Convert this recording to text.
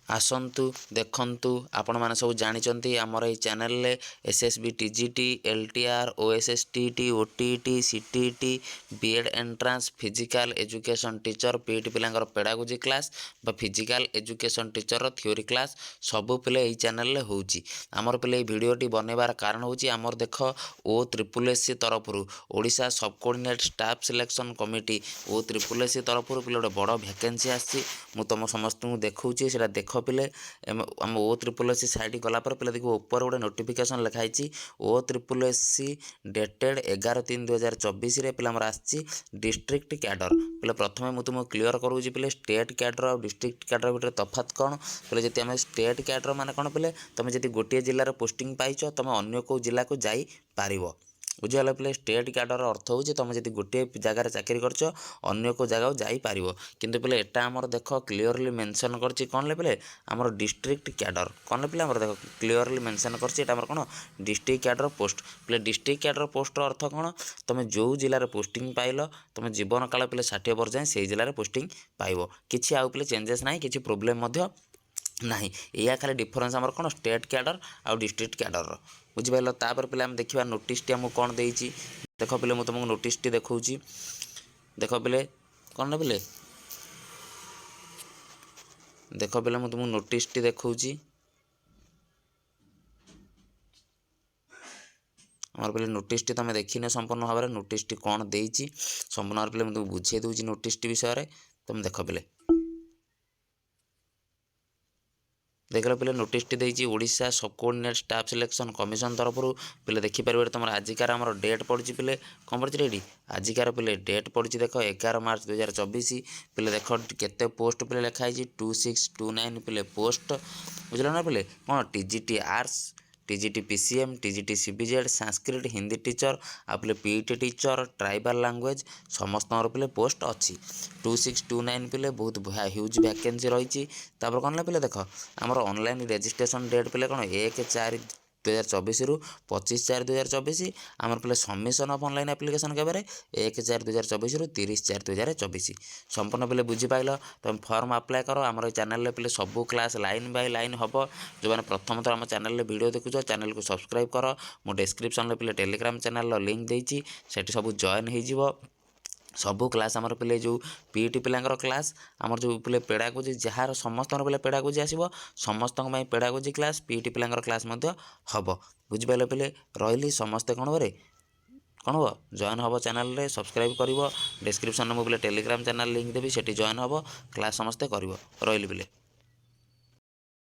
आसतु देखु आपण मैंने सब जानते आमर ये चैनल रे SSB TGT LTR OSSTT OTT CTT BEd entrance physical education teacher PT पिलांकर पेडागोजी क्लास बा physical education teacher theory class सबू पिले यही चैनल रे होउची। आमर पिले ये वीडियोटी बनइबार कारण होउची आमर देख ओ ट्रिपल एससी तरफ ओडिशा सब कोऑर्डिनेट स्टाफ सिलेक्शन कमिटी ओ ट्रिपल एससी तरफ पिले गोटे बड़ वैकेंसी आसी मु तुम समस्त को देखौची सेटा देख पिले आम ओ ट्रिपल एससी साइट गलापर पिले देखो ऊपर गोटे नोटिफिकेशन लिखाई ओ ट्रिपल एससी डेटेड 11/3/2024 रे पिले आमर आसी डिस्ट्रिक्ट कैडर पिले प्रथमे मु तुमको क्लियर करूची पिले स्टेट कैडर और डिस्ट्रिक्ट कैडर भितर तफात कौन पिले जति आम स्टेट कैडर माने कौन पिले तुम जति गोटे जिलार पोस्टिंग पाइछ तुम अन्य को जिला को जाई पारिबो। बुझीगला पिले स्टेट कैडर अर्थ होची तुम जति गोटे जगार चाकरी करछ अन्य को जगह जाई पारिबो किंतु पिले एटा हमर देख क्लियरली मेंशन करछि कोन ले पिले हमर डिस्ट्रिक्ट कैडर कोन ले पिले हमर देख क्लियरली मेंशन करछि एटा हमर कोन डिस्ट्रिक्ट कैडर पोस्ट पिले डिस्ट्रिक्ट कैडर पोस्ट अर्थ कोन तुम जो जिल्ला पोस्टिंग पाइलो तुम जीवन काल पिले 60 वर्ष जाए से जिल्ला पोस्टिंग पाइबो किछि आउ पिले चेंजेस नाही किछि प्रॉब्लम मध्य नहीं या खाली डिफरेंस आमर कौन स्टेट कैडर आउ डिस्ट्रिक्ट कैडर बुझिपाल। तापर पे आम देखा नोटिस टी आमको कौन देती देख पे मुझे तुमको नोटिस टी देखा देख पे कौन ना पे देख पे मुझे तुमको नोटिस टी देखा आमर पे नोटिस टी तुम देखने संपूर्ण भाव में नोटिस टी कौन देती संपूर्ण भाव पे मुझे बुझे दूसरी नोटिस टी विषय तुम देख पे देखल पे नोटिस टी देती ओडिशा सब कोऑर्डिनेट स्टाफ सिलेक्शन कमिशन तरफ पे देखिपारे तुम आजिकार आम डेट पड़ी पे कौन पड़ी ये आजिकार पे डेट पड़ी देख 11 मार्च 2024 पे देख केते पोस्ट पे लिखाई 2629 पे पोस्ट बुझल ना पे कौन TGT arts TGT PCM TGT CBZ Sanskrit Hindi teacher आपले पीटी टीचर ट्राइबल लैंग्वेज समस्त पे पोस्ट अच्छी 2629 पे बहुत ह्यूज वैकेंसी रही कौन पे देख आमर ऑनलाइन रजिस्ट्रेशन डेट पे कौन 1/4/2024 रु 25/4/2024 आमर पे सबमिशन ऑफ ऑनलाइन एप्लिकेशन के 1/4/2024 रु 30/4/2024 संपूर्ण पे बुझीपाल तुम फॉर्म अप्लाई कर आमर चैनल पे सबू क्लास लाइन बाय लाइन हम जो मैंने प्रथम थर आम चैनल वीडियो देखुच चैनल को सब्सक्राइब कर मो डिस्क्रिप्शन पे टेलीग्राम चैनल लिंक देती सेठी सब जॉइन हो सबू क्लास आमर पे जो पीटी पिलांकर क्लास आमर जो पे पेडागोजी जार समस्त पे पेडागोजी आसो समस्त पेडागोजी क्लास पीटी पिलांकर क्लास हम बुझिपारे पे रही समस्ते कौन वे कौन हम जॉइन हम चैनल रे सब्सक्राइब कर डिस्क्रिप्शन में मुझे टेलीग्राम चैनल लिंक देवी सेठी जॉइन हम क्लास समस्ते कर रही पे।